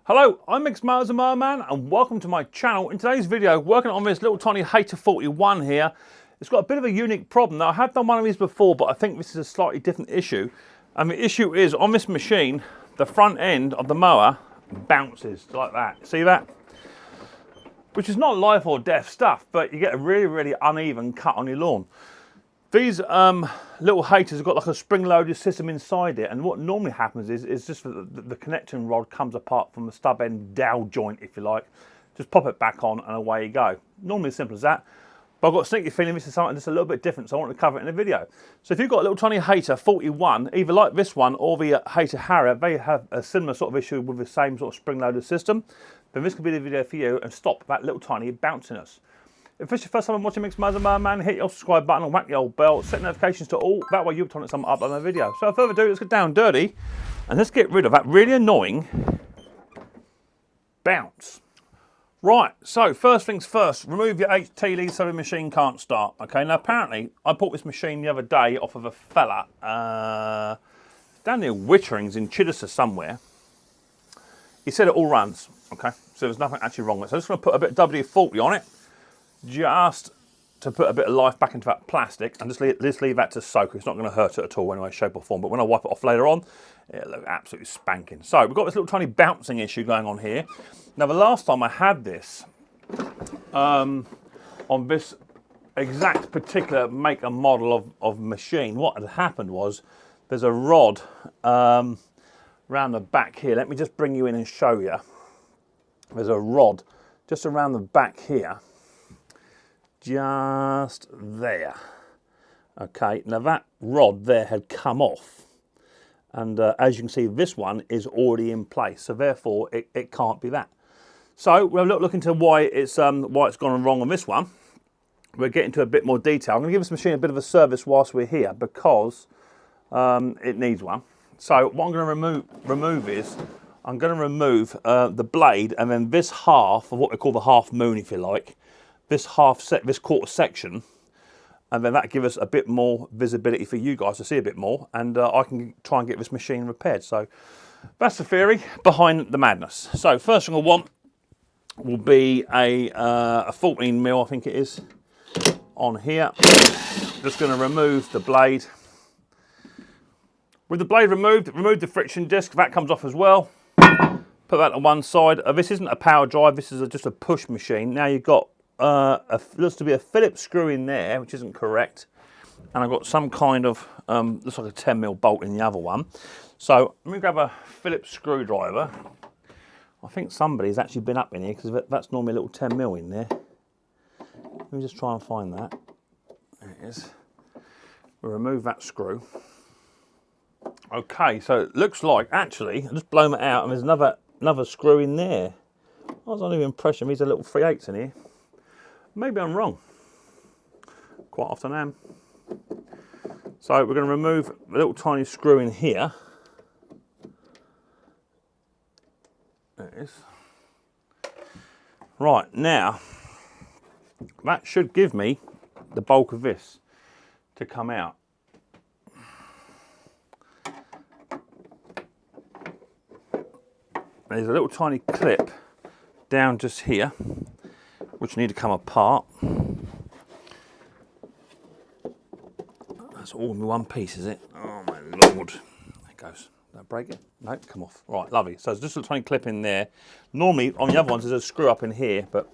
Hello, I'm Micks Mowers, the Mower Man, and welcome to my channel. In today's video, working on this little tiny Hayter 41 here. It's got a bit of a unique problem. Now, I have done one of these before, but I think this is a slightly different issue. And the issue is, on this machine, the front end of the mower bounces like that. See that? Which is not life or death stuff, but you get a really, really uneven cut on your lawn. These little Hayters have got like a spring-loaded system inside it, and what normally happens is just the connecting rod comes apart from the stub end dowel joint, if you like. Just pop it back on and away you go. Normally as simple as that, but I've got a sneaky feeling this is something that's a little bit different, so I want to cover it in a video. So if you've got a little tiny Hayter 41, either like this one or the Hayter Harrier, they have a similar sort of issue with the same sort of spring-loaded system, then this could be the video for you and stop that little tiny bounciness. If this is your first time watching Micks Mowers, the Mower Man, hit your subscribe button and whack the old bell, set notifications to all, that way you'll be told time I upload my video. So without further ado, let's get down dirty and let's get rid of that really annoying bounce. Right, so first things first, remove your HT lead so the machine can't start. Okay, now apparently I bought this machine the other day off of a fella down near Witterings in Chichester somewhere. He said it all runs, okay, so there's nothing actually wrong with it. So I'm just going to put a bit of WD-40 on it, just to put a bit of life back into that plastic, and just leave that to soak. It's not going to hurt it at all in any way, shape or form, but when I wipe it off later on, it'll look absolutely spanking. So we've got this little tiny bouncing issue going on here. Now the last time I had this on this exact particular make and model of machine, what had happened was there's a rod around the back here. Let me just bring you in and show you. There's a rod just around the back here, just there. Okay, now that rod there had come off, and as you can see, this one is already in place, so therefore it can't be that. So we'll look into why it's gone wrong on this one. We'll get into a bit more detail. I'm going to give this machine a bit of a service whilst we're here because it needs one. So what I'm going to remove is I'm going to remove the blade, and then this half of what we call the half moon, if you like, this quarter section, and then that gives us a bit more visibility for you guys to see a bit more, and I can try and get this machine repaired. So that's the theory behind the madness. So first thing I want will be a 14 mil, I think it is, on here. Just going to remove the blade. With the blade removed, remove the friction disc, that comes off as well. Put that on one side. This isn't a power drive, this is just a push machine. Now you've got looks to be a Phillips screw in there, which isn't correct, and I've got some kind of looks like a 10 mil bolt in the other one. So let me grab a Phillips screwdriver. I think somebody's actually been up in here because that's normally a little 10 mil in there. Let me just try and find that. There it is. We'll remove that screw. Okay, so it looks like actually I'll just blow it out, and there's another screw in there. I was under the impression these are little 3/8 in here. Maybe I'm wrong. Quite often I am. So we're going to remove a little tiny screw in here. There it is. Right, now that should give me the bulk of this to come out. There's a little tiny clip down just here which need to come apart. That's all in one piece, is it? Oh my lord. There it goes. Did I break it? No, come off. Right, lovely. So there's just a tiny clip in there. Normally on the other ones there's a screw up in here, but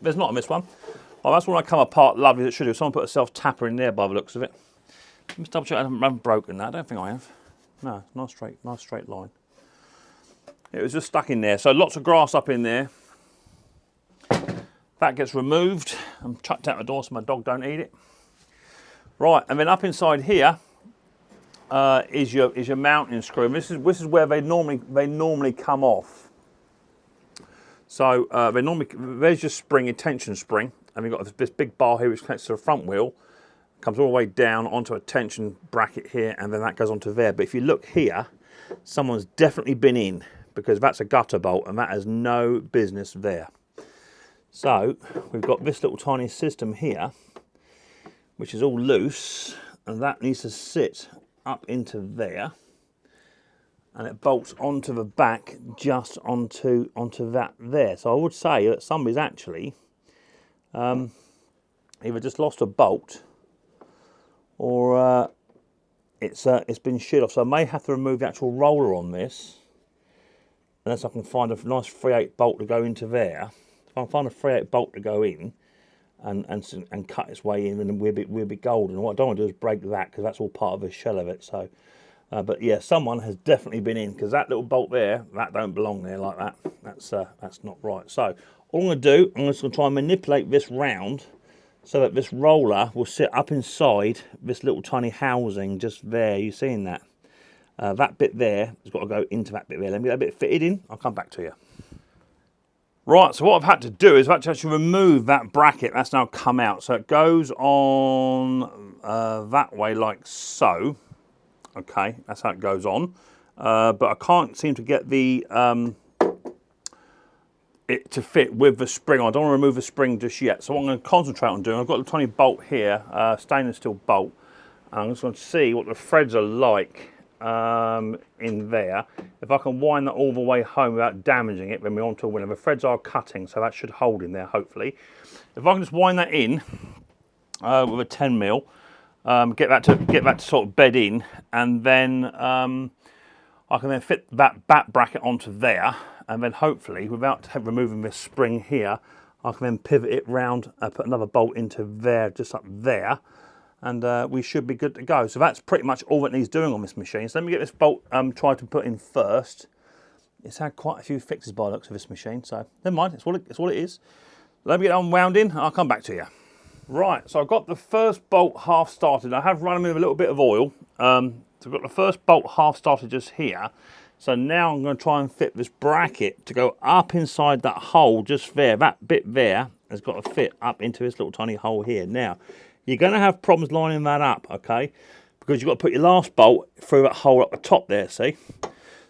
there's not on this one. Well, that's when I come apart, lovely, as it should do. Someone put a self-tapper in there by the looks of it. Let me double check I haven't broken that. I don't think I have. No, nice straight line. It was just stuck in there. So lots of grass up in there. That gets removed and chucked out the door so my dog don't eat it. Right, and then up inside here is your mounting screw. And this is where they normally come off. So there's your spring, your tension spring, and we've got this big bar here which connects to the front wheel, comes all the way down onto a tension bracket here, and then that goes onto there. But if you look here, someone's definitely been in, because that's a gutter bolt and that has no business there. So we've got this little tiny system here which is all loose, and that needs to sit up into there. and it bolts onto the back, just onto that there. So I would say that somebody's actually either just lost a bolt, or it's been sheared off. So I may have to remove the actual roller on this, unless I can find a nice 3/8 bolt to go into there. If I can find a 3/8 bolt to go in and cut its way in, then we'll be golden. What I don't want to do is break that, because that's all part of the shell of it. So, but yeah, someone has definitely been in, because that little bolt there, that don't belong there like that. That's not right. So all I'm going to do, I'm just going to try and manipulate this round so that this roller will sit up inside this little tiny housing just there. You seeing that? That bit there has got to go into that bit there. Let me get that bit fitted in. I'll come back to you. Right, so what I've had to do is I've had to actually remove that bracket. That's now come out. So it goes on that way like so. Okay, that's how it goes on. But I can't seem to get the it to fit with the spring. I don't want to remove the spring just yet. So what I'm going to concentrate on doing, I've got a tiny bolt here, stainless steel bolt. And I'm just going to see what the threads are like in there. If I can wind that all the way home without damaging it, then we're on to a winner. The threads are cutting, so that should hold in there hopefully. If I can just wind that in with a 10mm, get that to sort of bed in, and then I can then fit that back bracket onto there, and then hopefully, without removing this spring here, I can then pivot it round, put another bolt into there, just up there, and we should be good to go. So that's pretty much all that needs doing on this machine. So let me get this bolt tried to put in first. It's had quite a few fixes by the looks of this machine, so never mind, it's what it is. Let me get unwound in, and I'll come back to you. Right, so I've got the first bolt half started. I have run them with a little bit of oil. So I've got the first bolt half started just here. So now I'm going to try and fit this bracket to go up inside that hole just there. That bit there has got to fit up into this little tiny hole here. Now, you're going to have problems lining that up, okay? Because you've got to put your last bolt through that hole at the top there, see?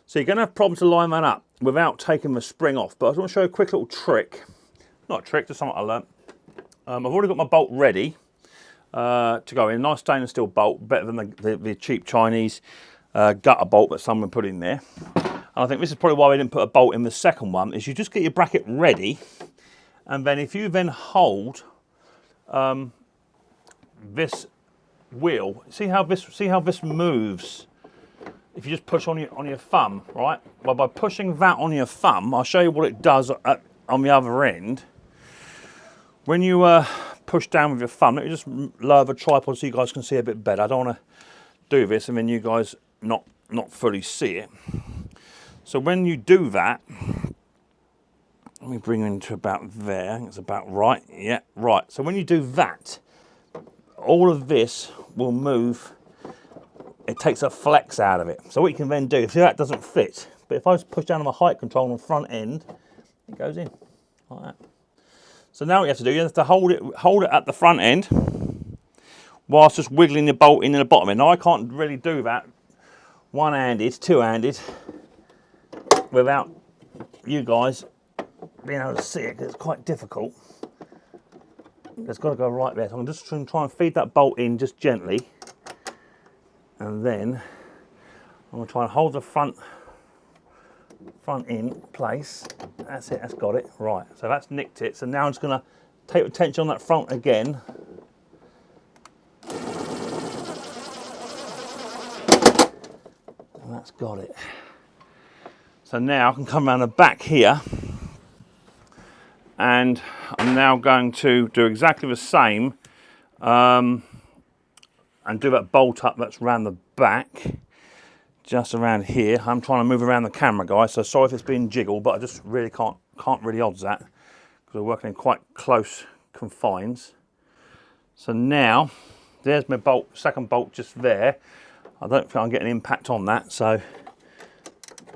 So you're going to have problems to line that up without taking the spring off. But I just want to show you a quick little trick. Not a trick, just something I learnt. I've already got my bolt ready to go in. Nice stainless steel bolt, better than the cheap Chinese gutter bolt that someone put in there. And I think this is probably why we didn't put a bolt in the second one, is you just get your bracket ready, and then if you then hold this wheel, see how this moves. If you just push on your thumb, right? Well, by pushing that on your thumb, I'll show you what it does on the other end. When you push down with your thumb, let me just lower the tripod so you guys can see a bit better. I don't want to do this and then you guys not fully see it. So when you do that, let me bring it into about there. I think it's about right. Yeah, right. So when you do that, all of this will move. It takes a flex out of it. So what you can then do, see that doesn't fit, but if I just push down on the height control on the front end, it goes in like that. So now what you have to do, you have to hold it at the front end whilst just wiggling the bolt in the bottom end. Now I can't really do that one-handed, two-handed, without you guys being able to see it, because it's quite difficult. It's got to go right there. So I'm just trying to feed that bolt in just gently, and then I'm going to try and hold the front in place. That's it, that's got it. Right, so that's nicked it. So now I'm just going to take the tension on that front again. And that's got it. So now I can come around the back here, and I'm now going to do exactly the same and do that bolt up that's around the back, just around here. I'm trying to move around the camera, guys, so sorry if it's being jiggled, but I just really can't really odds that, because we're working in quite close confines. So now, there's my bolt, second bolt just there. I don't think I'll get an impact on that, so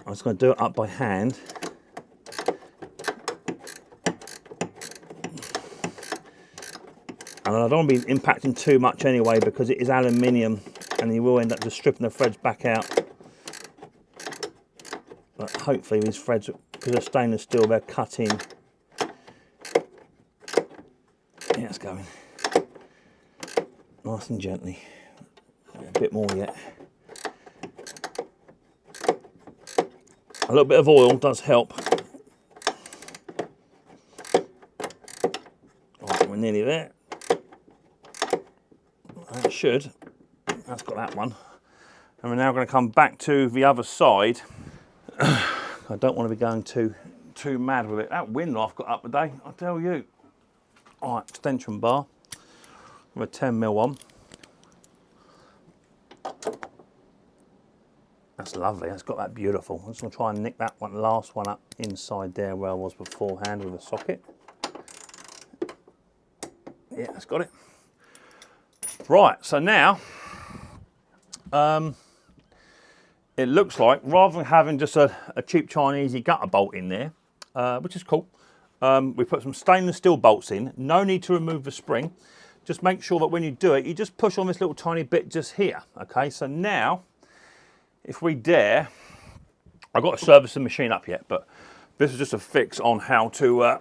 I'm just going to do it up by hand. And I don't want to be impacting too much anyway, because it is aluminium and you will end up just stripping the threads back out. But hopefully these threads, because they're stainless steel, they're cut in. Yeah, it's going. Nice and gently. A bit more yet. A little bit of oil does help. Right, we're nearly there. That should. That's got that one. And we're now going to come back to the other side. I don't want to be going too mad with it. That wind I've got up today, I'll tell you. All right, extension bar with a 10mm one. That's lovely, that's got that beautiful. I'm just going to try and nick that one, last one up inside there where I was beforehand with a socket. Yeah, that's got it. Right, so now, it looks like, rather than having just a cheap Chinese gutter bolt in there, which is cool, we put some stainless steel bolts in. No need to remove the spring. Just make sure that when you do it, you just push on this little tiny bit just here. Okay, so now, if we dare, I've got to service the machine up yet, but this is just a fix on how to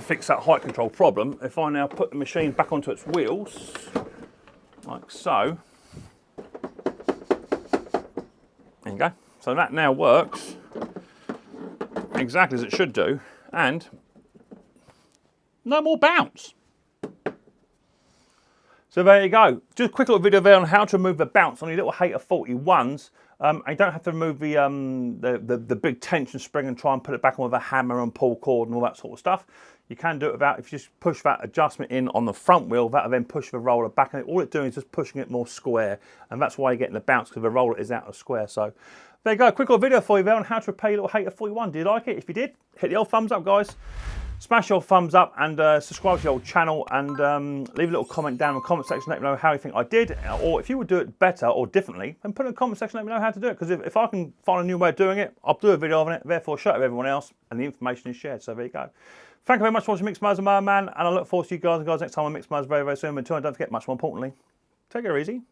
fix that height control problem. If I now put the machine back onto its wheels, like so, there you go. So that now works exactly as it should do, and no more bounce. So there you go. Just a quick little video there on how to remove the bounce on your little Hayter 41s. And you don't have to remove the big tension spring and try and put it back on with a hammer and pull cord and all that sort of stuff. You can do it without, if you just push that adjustment in on the front wheel, that'll then push the roller back. And all it's doing is just pushing it more square. And that's why you're getting the bounce, because the roller is out of square. So there you go. Quick little video for you there on how to repair your little Hayter 41. Did you like it? If you did, hit the old thumbs up, guys. Smash your thumbs up and subscribe to the old channel, and leave a little comment down in the comment section. Let me know how you think I did, or if you would do it better or differently, then put it in the comment section. Let me know how to do it, because if I can find a new way of doing it, I'll do a video on it, therefore show it to everyone else, and the information is shared. So there you go. Thank you very much for watching Micks Mowers and Mower Man, and I look forward to you guys next time on Micks Mowers very, very soon. Until then, don't forget, much more importantly, take it easy.